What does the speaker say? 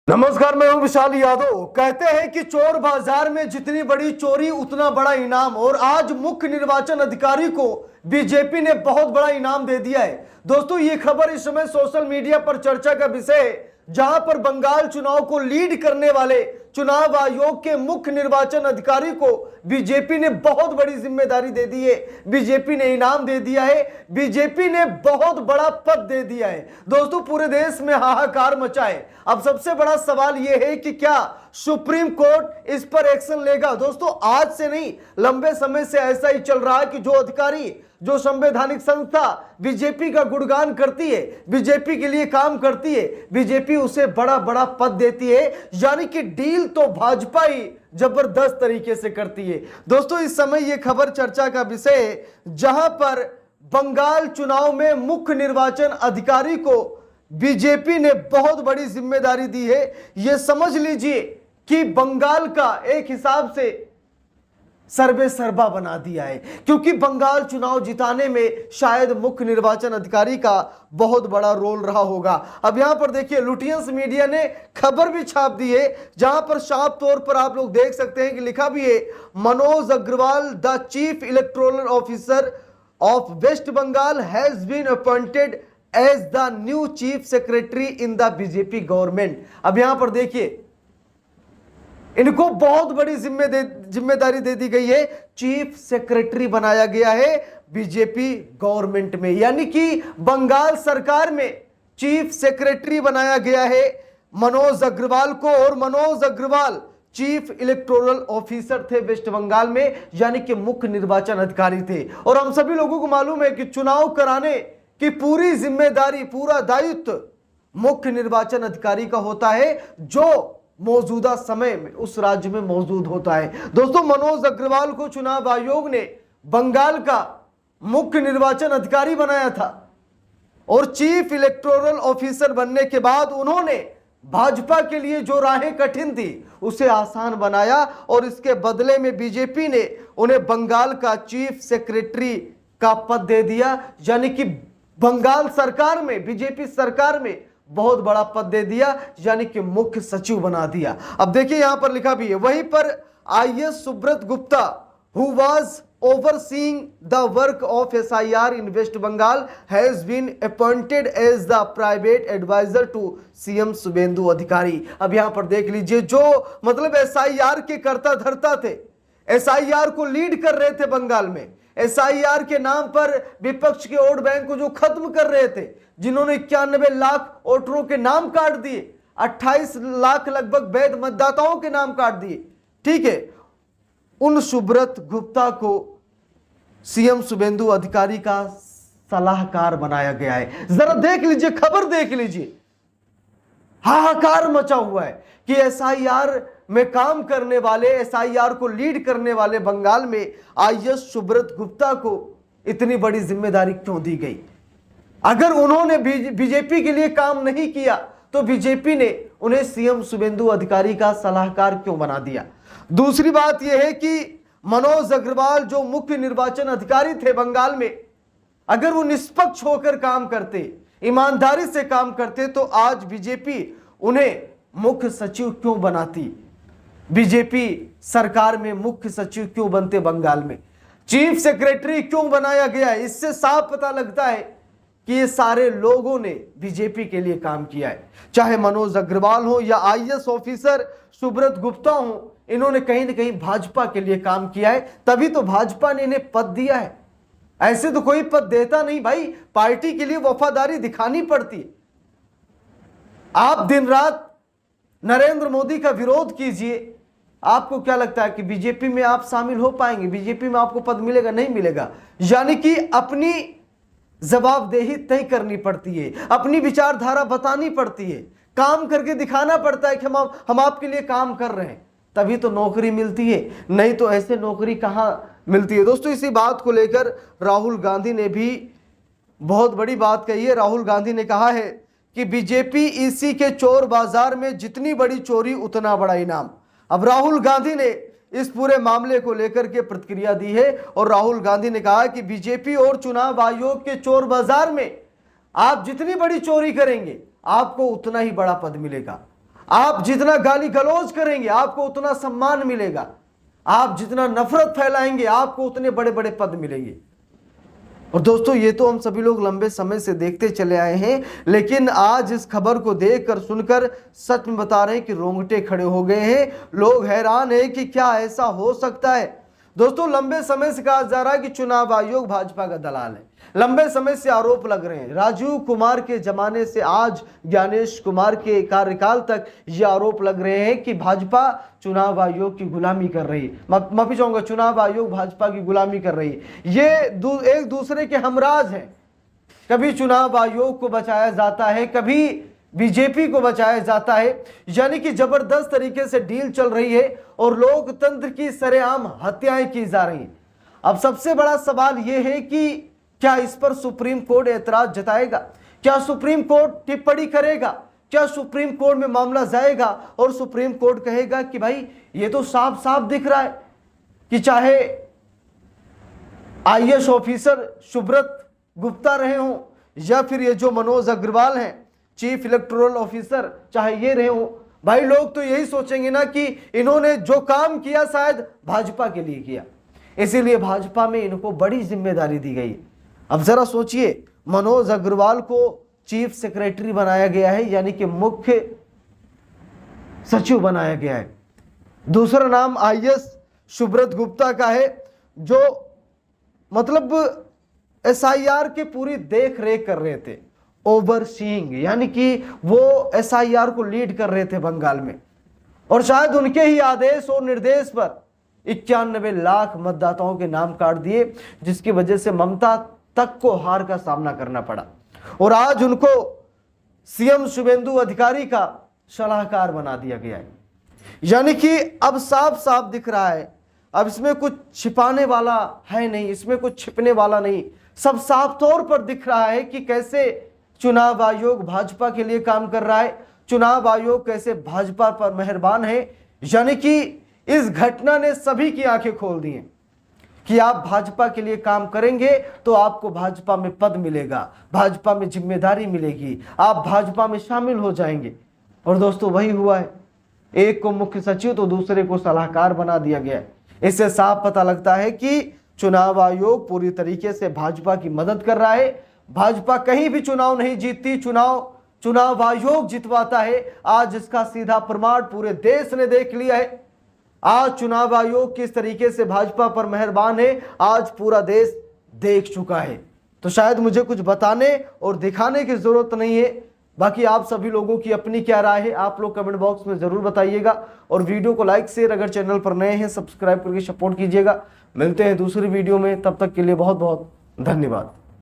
नमस्कार, मैं हूं विशाल यादव। कहते हैं कि चोर बाजार में जितनी बड़ी चोरी उतना बड़ा इनाम, और आज मुख्य निर्वाचन अधिकारी को बीजेपी ने बहुत बड़ा इनाम दे दिया है। दोस्तों, ये खबर इस समय सोशल मीडिया पर चर्चा का विषय है, जहां पर बंगाल चुनाव को लीड करने वाले चुनाव आयोग के मुख्य निर्वाचन अधिकारी को बीजेपी ने बहुत बड़ी जिम्मेदारी दे दी है। बीजेपी ने इनाम दे दिया है, बीजेपी ने बहुत बड़ा पद दे दिया है। दोस्तों, पूरे देश में हाहाकार मचा है। अब सबसे बड़ा सवाल यह है कि क्या सुप्रीम कोर्ट इस पर एक्शन लेगा। दोस्तों, आज से नहीं, लंबे समय से ऐसा ही चल रहा है कि जो अधिकारी, जो संवैधानिक संस्था बीजेपी का गुणगान करती है, बीजेपी के लिए काम करती है, बीजेपी उसे बड़ा बड़ा पद देती है। यानी कि डील तो भाजपा ही जबरदस्त तरीके से करती है। दोस्तों, इस समय यह खबर चर्चा का विषय है, जहां पर बंगाल चुनाव में मुख्य निर्वाचन अधिकारी को बीजेपी ने बहुत बड़ी जिम्मेदारी दी है। यह समझ लीजिए कि बंगाल का एक हिसाब से सर्वे सर्वा बना दिया है, क्योंकि बंगाल चुनाव जिताने में शायद मुख्य निर्वाचन अधिकारी का बहुत बड़ा रोल रहा होगा। अब यहां पर देखिए, लुटियंस मीडिया ने खबर भी छाप दी है, जहां पर साफ तौर पर आप लोग देख सकते हैं कि लिखा भी है, Manoj Agarwal the chief electoral officer of West Bengal has been appointed as the new chief secretary in the BJP government. अब यहां पर देखिए, इनको बहुत बड़ी जिम्मेदारी दे दी गई है, चीफ सेक्रेटरी बनाया गया है बीजेपी गवर्नमेंट में। यानी कि बंगाल सरकार में चीफ सेक्रेटरी बनाया गया है मनोज अग्रवाल को, और Manoj Agarwal chief electoral officer थे वेस्ट बंगाल में, यानी कि मुख्य निर्वाचन अधिकारी थे। और हम सभी लोगों को मालूम है कि चुनाव कराने की पूरी जिम्मेदारी, पूरा दायित्व मुख्य निर्वाचन अधिकारी का होता है, जो मौजूदा समय में उस राज्य में मौजूद होता है। दोस्तों, मनोज अग्रवाल को चुनाव आयोग ने बंगाल का मुख्य निर्वाचन अधिकारी बनाया था, और चीफ इलेक्टोरल ऑफिसर बनने के बाद उन्होंने भाजपा के लिए जो राहें कठिन थी उसे आसान बनाया, और इसके बदले में बीजेपी ने उन्हें बंगाल का चीफ सेक्रेटरी का पद दे दिया। यानी कि बंगाल सरकार में, बीजेपी सरकार में बहुत बड़ा पद दे दिया, यानी कि मुख्य सचिव बना दिया। अब देखिए, यहां पर लिखा भी है, वहीं पर IAS Subrata Gupta who was overseeing the work of SIR in West Bengal has been appointed as the private advisor to CM Suvendu Adhikari. अब यहां पर देख लीजिए, जो मतलब SIR के कर्ता धर्ता थे, SIR को लीड कर रहे थे बंगाल में, SIR के नाम पर विपक्ष के वोट बैंक को जो खत्म कर रहे थे, जिन्होंने 91 लाख वोटरों के नाम काट दिए, 28 लाख लगभग वैध मतदाताओं के नाम काट दिए, ठीक है, उन सुब्रत गुप्ता को सीएम शुभेंदु अधिकारी का सलाहकार बनाया गया है। जरा देख लीजिए, खबर देख लीजिए, हाहाकार मचा हुआ है कि SIR में काम करने वाले, SIR को लीड करने वाले बंगाल में आईएएस सुब्रत गुप्ता को इतनी बड़ी जिम्मेदारी क्यों दी गई। अगर उन्होंने बीजेपी के लिए काम नहीं किया तो बीजेपी ने उन्हें सीएम शुभेंदु अधिकारी का सलाहकार क्यों बना दिया। दूसरी बात यह है कि मनोज अग्रवाल जो मुख्य निर्वाचन अधिकारी थे बंगाल में, अगर वो निष्पक्ष होकर काम करते, ईमानदारी से काम करते, तो आज बीजेपी उन्हें मुख्य सचिव क्यों बनाती, बीजेपी सरकार में मुख्य सचिव क्यों बनते, बंगाल में चीफ सेक्रेटरी क्यों बनाया गया है। इससे साफ पता लगता है कि ये सारे लोगों ने बीजेपी के लिए काम किया है, चाहे मनोज अग्रवाल हो या आईएएस ऑफिसर सुब्रत गुप्ता हो, इन्होंने कहीं ना कहीं भाजपा के लिए काम किया है, तभी तो भाजपा ने इन्हें पद दिया है। ऐसे तो कोई पद देता नहीं भाई, पार्टी के लिए वफादारी दिखानी पड़ती है। आप दिन रात नरेंद्र मोदी का विरोध कीजिए, आपको क्या लगता है कि बीजेपी में आप शामिल हो पाएंगे, बीजेपी में आपको पद मिलेगा? नहीं मिलेगा। यानी कि अपनी जवाबदेही तय करनी पड़ती है, अपनी विचारधारा बतानी पड़ती है, काम करके दिखाना पड़ता है कि हम आपके लिए काम कर रहे हैं, तभी तो नौकरी मिलती है, नहीं तो ऐसे नौकरी कहां मिलती है। दोस्तों, इसी बात को लेकर राहुल गांधी ने भी बहुत बड़ी बात कही है। राहुल गांधी ने कहा है कि बीजेपी ईसी के चोर बाजार में जितनी बड़ी चोरी उतना बड़ा इनाम। अब राहुल गांधी ने इस पूरे मामले को लेकर के प्रतिक्रिया दी है, और राहुल गांधी ने कहा कि बीजेपी और चुनाव आयोग के चोर बाजार में आप जितनी बड़ी चोरी करेंगे आपको उतना ही बड़ा पद मिलेगा। आप जितना गाली गलौज करेंगे आपको उतना सम्मान मिलेगा, आप जितना नफरत फैलाएंगे आपको उतने बड़े बड़े पद मिलेंगे। और दोस्तों ये तो हम सभी लोग लंबे समय से देखते चले आए हैं, लेकिन आज इस खबर को देखकर सुनकर सच में बता रहे हैं कि रोंगटे खड़े हो गए हैं। लोग हैरान हैं कि क्या ऐसा हो सकता है। दोस्तों लंबे समय से कहा जा रहा है कि चुनाव आयोग भाजपा का दलाल है। लंबे समय से आरोप लग रहे हैं, राजीव कुमार के जमाने से आज ज्ञानेश कुमार के कार्यकाल तक ये आरोप लग रहे हैं कि भाजपा चुनाव आयोग की गुलामी कर रही है। माफी चाहूंगा, चुनाव आयोग भाजपा की गुलामी कर रही है। ये एक दूसरे के हमराज हैं। कभी चुनाव आयोग को बचाया जाता है, कभी बीजेपी को बचाया जाता है, यानी कि जबरदस्त तरीके से डील चल रही है और लोकतंत्र की सरेआम हत्याएं की जा रही हैं। अब सबसे बड़ा सवाल यह है कि क्या इस पर सुप्रीम कोर्ट एतराज जताएगा? क्या सुप्रीम कोर्ट टिप्पणी करेगा? क्या सुप्रीम कोर्ट में मामला जाएगा और सुप्रीम कोर्ट कहेगा कि भाई ये तो साफ साफ दिख रहा है कि चाहे आईएएस ऑफिसर सुब्रत गुप्ता रहे हों या फिर ये जो मनोज अग्रवाल हैं चीफ इलेक्टोरल ऑफिसर, चाहे ये रहे हो, भाई लोग तो यही सोचेंगे ना कि इन्होंने जो काम किया शायद भाजपा के लिए किया, इसीलिए भाजपा में इनको बड़ी जिम्मेदारी दी गई। अब जरा सोचिए, मनोज अग्रवाल को चीफ सेक्रेटरी बनाया गया है, यानी कि मुख्य सचिव बनाया गया है। दूसरा नाम आईएएस सुब्रत गुप्ता का है, जो मतलब एसआईआर की पूरी देख रेख कर रहे थे, ओवरसीइंग, यानी कि वो एसआईआर को लीड कर रहे थे बंगाल में। और शायद उनके ही आदेश और निर्देश पर 91 लाख मतदाताओं के नाम काट दिए, जिसकी वजह से ममता तक को हार का सामना करना पड़ा। और आज उनको सीएम शुभेंदु अधिकारी का सलाहकार बना दिया गया है। यानी कि अब साफ साफ दिख रहा है, अब इसमें कुछ छिपाने वाला है नहीं, इसमें कुछ छिपने वाला नहीं, सब साफ तौर पर दिख रहा है कि कैसे चुनाव आयोग भाजपा के लिए काम कर रहा है, चुनाव आयोग कैसे भाजपा पर मेहरबान है। यानी कि इस घटना ने सभी की आंखें खोल दी हैं कि आप भाजपा के लिए काम करेंगे तो आपको भाजपा में पद मिलेगा, भाजपा में जिम्मेदारी मिलेगी, आप भाजपा में शामिल हो जाएंगे। और दोस्तों वही हुआ है, एक को मुख्य सचिव तो दूसरे को सलाहकार बना दिया गया है। इससे साफ पता लगता है कि चुनाव आयोग पूरी तरीके से भाजपा की मदद कर रहा है। भाजपा कहीं भी चुनाव नहीं जीतती, चुनाव आयोग जितवाता है। आज इसका सीधा प्रमाण पूरे देश ने देख लिया है। आज चुनाव आयोग किस तरीके से भाजपा पर मेहरबान है, आज पूरा देश देख चुका है। तो शायद मुझे कुछ बताने और दिखाने की जरूरत नहीं है। बाकी आप सभी लोगों की अपनी क्या राय है, आप लोग कमेंट बॉक्स में जरूर बताइएगा। और वीडियो को लाइक शेयर, अगर चैनल पर नए हैं सब्सक्राइब करके सपोर्ट कीजिएगा। मिलते हैं दूसरी वीडियो में, तब तक के लिए बहुत बहुत धन्यवाद।